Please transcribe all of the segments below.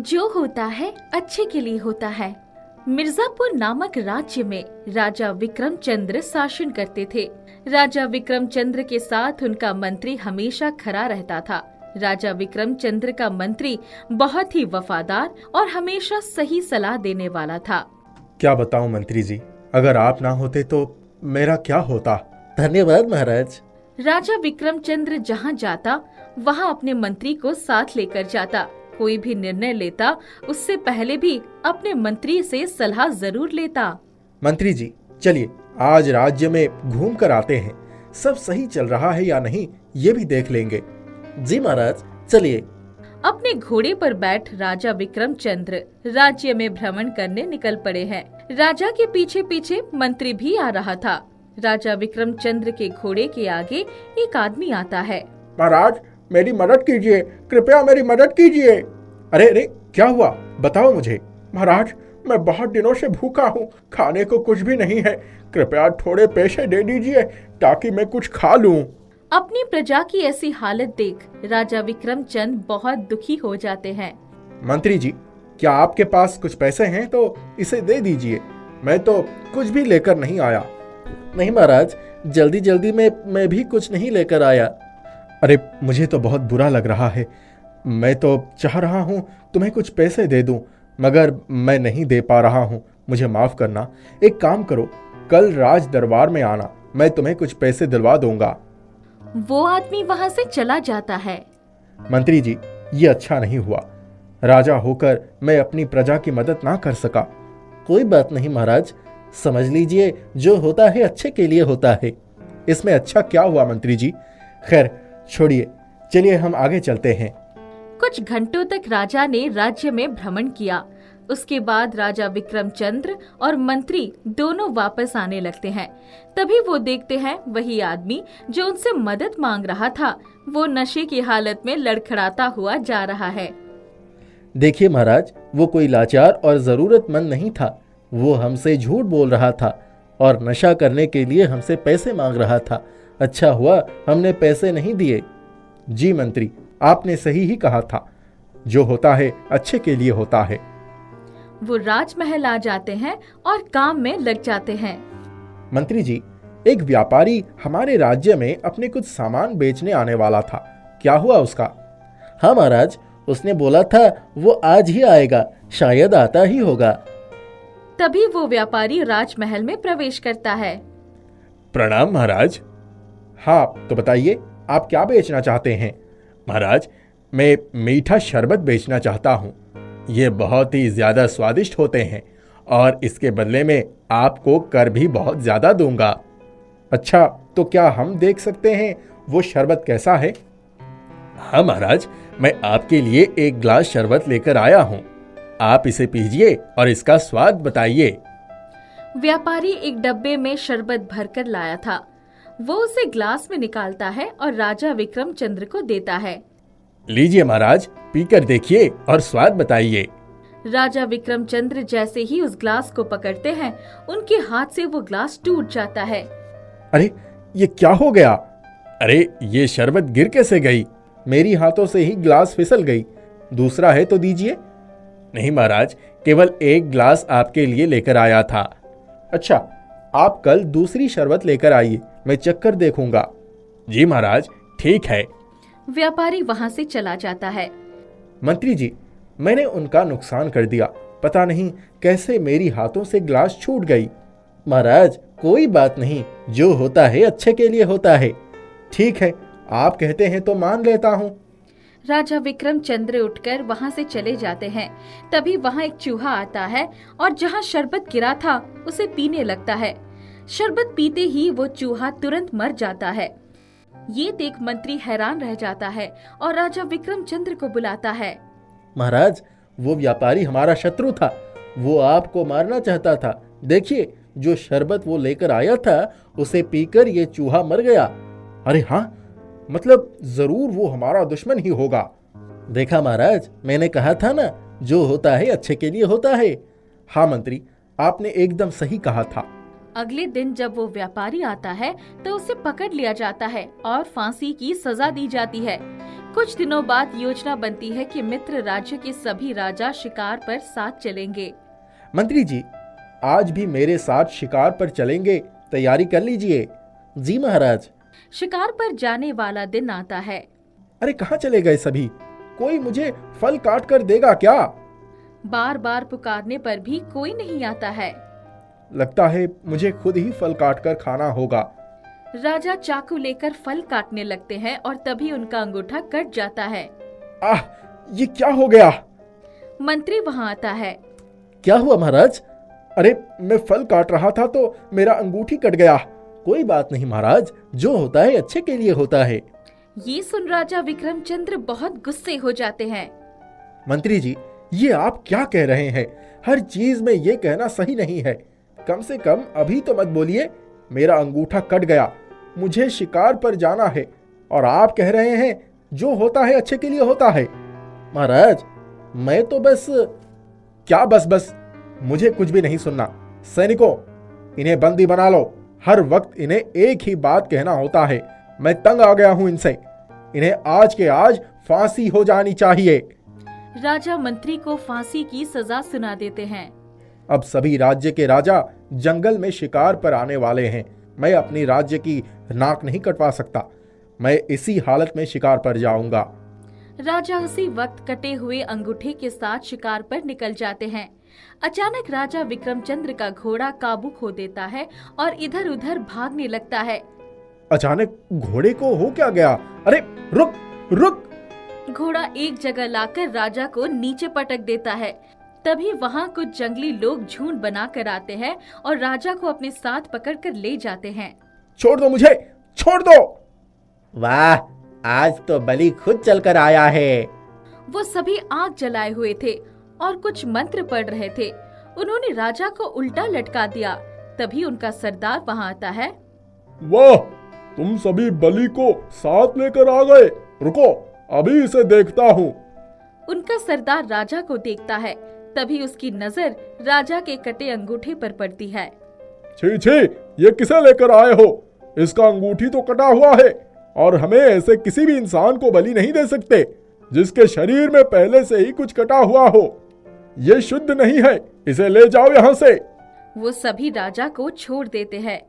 जो होता है अच्छे के लिए होता है। मिर्जापुर नामक राज्य में राजा विक्रम चंद्र शासन करते थे। राजा विक्रम चंद्र के साथ उनका मंत्री हमेशा खड़ा रहता था। राजा विक्रम चंद्र का मंत्री बहुत ही वफादार और हमेशा सही सलाह देने वाला था। क्या बताऊं मंत्री जी, अगर आप ना होते तो मेरा क्या होता। धन्यवाद महाराज। राजा विक्रम चंद्र जहाँ जाता वहाँ अपने मंत्री को साथ लेकर जाता। कोई भी निर्णय लेता उससे पहले भी अपने मंत्री से सलाह जरूर लेता। मंत्री जी चलिए आज राज्य में घूम कर आते हैं, सब सही चल रहा है या नहीं ये भी देख लेंगे। जी महाराज चलिए। अपने घोड़े पर बैठ राजा विक्रम चंद्र राज्य में भ्रमण करने निकल पड़े हैं। राजा के पीछे पीछे मंत्री भी आ रहा था। राजा विक्रम चंद्र के घोड़े के आगे एक आदमी आता है। महाराज मेरी मदद कीजिए, कृपया मेरी मदद कीजिए। अरे अरे क्या हुआ बताओ मुझे। महाराज मैं बहुत दिनों से भूखा हूँ, खाने को कुछ भी नहीं है, कृपया थोड़े पैसे दे दीजिए ताकि मैं कुछ खा लूँ। अपनी प्रजा की ऐसी हालत देख राजा विक्रम चंद्र बहुत दुखी हो जाते हैं। मंत्री जी क्या आपके पास कुछ पैसे हैं तो इसे दे दीजिए, मैं तो कुछ भी लेकर नहीं आया। नहीं महाराज, जल्दी जल्दी में मैं भी कुछ नहीं लेकर आया। अरे मुझे तो बहुत बुरा लग रहा है, मैं तो चाह रहा हूँ तुम्हें कुछ पैसे दे दूं मगर मैं नहीं दे पा रहा हूँ, मुझे माफ करना। एक काम करो कल राज दरबार में आना, मैं तुम्हें कुछ पैसे दिलवा दूंगा। वो आदमी वहाँ से चला जाता है। मंत्री जी ये अच्छा नहीं हुआ, राजा होकर मैं अपनी प्रजा की मदद ना कर सका। कोई बात नहीं महाराज, समझ लीजिए जो होता है अच्छे के लिए होता है। इसमें अच्छा क्या हुआ मंत्री जी। खैर छोड़िए, चलिए हम आगे चलते हैं। कुछ घंटों तक राजा ने राज्य में भ्रमण किया। उसके बाद राजा विक्रम चंद्र और मंत्री दोनों वापस आने लगते हैं। तभी वो देखते हैं वही आदमी जो उनसे मदद मांग रहा था वो नशे की हालत में लड़खड़ाता हुआ जा रहा है। देखिए महाराज, वो कोई लाचार और जरूरतमंद नहीं था, वो हमसे झूठ बोल रहा था और नशा करने के लिए हमसे पैसे मांग रहा था। अच्छा हुआ हमने पैसे नहीं दिए। जी मंत्री आपने सही ही कहा था, जो होता है अच्छे के लिए होता है। वो राजमहल आ जाते हैं और काम में लग जाते हैं। मंत्री जी एक व्यापारी हमारे राज्य में अपने कुछ सामान बेचने आने वाला था, क्या हुआ उसका। हाँ महाराज, उसने बोला था वो आज ही आएगा, शायद आता ही होगा। तभी वो व्यापारी राजमहल में प्रवेश करता है। प्रणाम महाराज। हाँ तो बताइए आप क्या बेचना चाहते हैं। महाराज मैं मीठा शरबत बेचना चाहता हूँ, ये बहुत ही ज्यादा स्वादिष्ट होते हैं और इसके बदले में आपको कर भी बहुत ज्यादा दूंगा। अच्छा तो क्या हम देख सकते हैं वो शरबत कैसा है। हाँ महाराज, मैं आपके लिए एक गिलास शरबत लेकर आया हूँ, आप इसे पीजिए और इसका स्वाद बताइए। व्यापारी एक डब्बे में शरबत भरकर लाया था। वो उसे ग्लास में निकालता है और राजा विक्रम चंद्र को देता है। लीजिए महाराज, पीकर देखिए और स्वाद बताइए। राजा विक्रम चंद्र जैसे ही उस ग्लास को पकड़ते हैं उनके हाथ से वो ग्लास टूट जाता है। अरे ये क्या हो गया। अरे ये शरबत गिर कैसे गई, मेरी हाथों से ही ग्लास फिसल गई, दूसरा है तो दीजिए। नहीं महाराज, केवल एक ग्लास आपके लिए लेकर आया था। अच्छा आप कल दूसरी शरबत लेकर आइए, मैं चक्कर देखूंगा। जी महाराज ठीक है। व्यापारी वहाँ से चला जाता है। मंत्री जी मैंने उनका नुकसान कर दिया, पता नहीं कैसे मेरी हाथों से ग्लास छूट गई। महाराज कोई बात नहीं, जो होता है अच्छे के लिए होता है। ठीक है आप कहते हैं तो मान लेता हूँ। राजा विक्रम चंद्र उठकर वहाँ से चले जाते हैं। तभी वहाँ एक चूहा आता है और जहाँ शरबत गिरा था उसे पीने लगता है। शरबत पीते ही वो चूहा तुरंत मर जाता है। ये देख मंत्री हैरान रह जाता है और राजा विक्रम चंद्र को बुलाता है। महाराज वो व्यापारी हमारा शत्रु था, वो आपको मारना चाहता था। देखिए जो शरबत वो लेकर आया था उसे पीकर ये चूहा मर गया। अरे हाँ, मतलब जरूर वो हमारा दुश्मन ही होगा। देखा महाराज, मैंने कहा था ना, जो होता है अच्छे के लिए होता है। हाँ मंत्री आपने एकदम सही कहा था। अगले दिन जब वो व्यापारी आता है तो उसे पकड़ लिया जाता है और फांसी की सजा दी जाती है। कुछ दिनों बाद योजना बनती है कि मित्र राज्य के सभी राजा शिकार पर साथ चलेंगे। मंत्री जी, आज भी मेरे साथ शिकार पर चलेंगे, तैयारी कर लीजिए। जी महाराज। शिकार पर जाने वाला दिन आता है। अरे कहाँ चले गए सभी? कोई मुझे फल काट कर देगा क्या? बार बार पुकारने पर भी कोई नहीं आता है। लगता है मुझे खुद ही फल काट कर खाना होगा। राजा चाकू लेकर फल काटने लगते हैं और तभी उनका अंगूठा कट जाता है। आह, ये क्या हो गया? मंत्री वहाँ आता है। क्या हुआ महाराज? अरे मैं फल काट रहा था तो मेरा अंगूठी कट गया। कोई बात नहीं महाराज, जो होता है अच्छे के लिए होता है। ये सुन राजा विक्रमचंद्र बहुत गुस्से हो जाते हैं। मंत्री जी, ये आप क्या कह रहे हैं? हर चीज में ये कहना सही नहीं है। कम से कम अभी तो मत बोलिए मेरा अंगूठा कट गया, मुझे शिकार पर जाना है, और आप कह रहे हैं जो होता है अच्छे के लिए होता है। महाराज मैं तो बस। क्या बस बस? मुझे कुछ भी नहीं सुनना। सैनिकों, इन्हें बंदी बना लो। हर वक्त इन्हें एक ही बात कहना होता है। मैं तंग आ गया हूं इनसे। इन्हें आज के आज फांसी हो जानी चाहिए। राजा मंत्री को फांसी की सजा सुना देते हैं। अब सभी राज्य के राजा जंगल में शिकार पर आने वाले हैं। मैं अपनी राज्य की नाक नहीं कटवा सकता। मैं इसी हालत में शिकार पर जाऊंगा। राजा उसी वक्त कटे हुए अंगूठे के साथ शिकार पर निकल जाते हैं। अचानक राजा विक्रमचंद्र का घोड़ा काबू खो देता है और इधर उधर भागने लगता है। अचानक घोड़े को हो क्या गया? अरे रुक रुक! घोड़ा एक जगह लाकर राजा को नीचे पटक देता है। तभी वहाँ कुछ जंगली लोग झुंड बनाकर आते हैं और राजा को अपने साथ पकड़कर ले जाते हैं। छोड़ दो मुझे, छोड़ दो! वाह, आज तो बलि खुद चलकर आया है। वो सभी आग जलाए हुए थे और कुछ मंत्र पढ़ रहे थे। उन्होंने राजा को उल्टा लटका दिया। तभी उनका सरदार वहाँ आता है। वाह, तुम सभी बलि को साथ लेकर आ गए। रुको, अभी इसे देखता हूँ। उनका सरदार राजा को देखता है। तभी उसकी नजर राजा के कटे अंगूठे पर पड़ती है। छी छी, ये किसे लेकर आए हो? इसका अंगूठी तो कटा हुआ है और हमें ऐसे किसी भी इंसान को बलि नहीं दे सकते जिसके शरीर में पहले से ही कुछ कटा हुआ हो। ये शुद्ध नहीं है, इसे ले जाओ यहाँ से। वो सभी राजा को छोड़ देते हैं।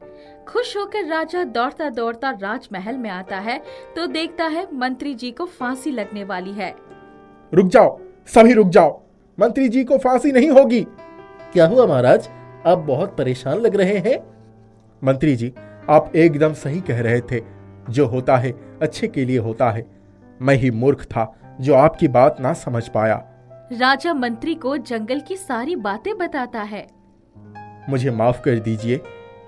खुश होकर राजा दौड़ता दौड़ता राजमहल में आता है तो देखता है मंत्री जी को फांसी लगने वाली है। रुक जाओ, सभी रुक जाओ। मंत्री जी को फांसी नहीं होगी। क्या हुआ महाराज, आप बहुत परेशान लग रहे हैं। मंत्री जी, आप एकदम सही कह रहे थे। जो होता है अच्छे के लिए होता है। मैं ही मूर्ख था जो आपकी बात ना समझ पाया। राजा मंत्री को जंगल की सारी बातें बताता है। मुझे माफ कर दीजिए।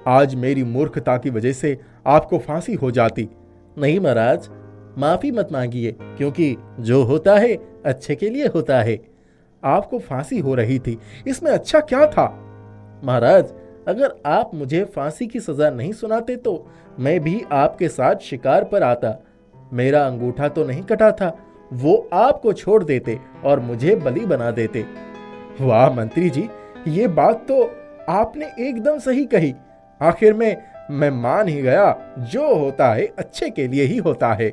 आज मेरी मूर्खता की वजह से आपको फांसी हो जाती। नहीं महाराज, माफी मत मांगिए, क्योंकि जो होता है अच्छे के लिए होता है। आपको फांसी हो रही थी, इसमें अच्छा क्या था? महाराज, अगर आप मुझे फांसी की सजा नहीं सुनाते तो मैं भी आपके साथ शिकार पर आता। मेरा अंगूठा तो नहीं कटा था, वो आपको छोड़ देते और मुझे बलि बना देते। वाह मंत्री जी, ये बात तो आपने एकदम सही कही। आखिर में मैं मान ही गया, जो होता है अच्छे के लिए ही होता है।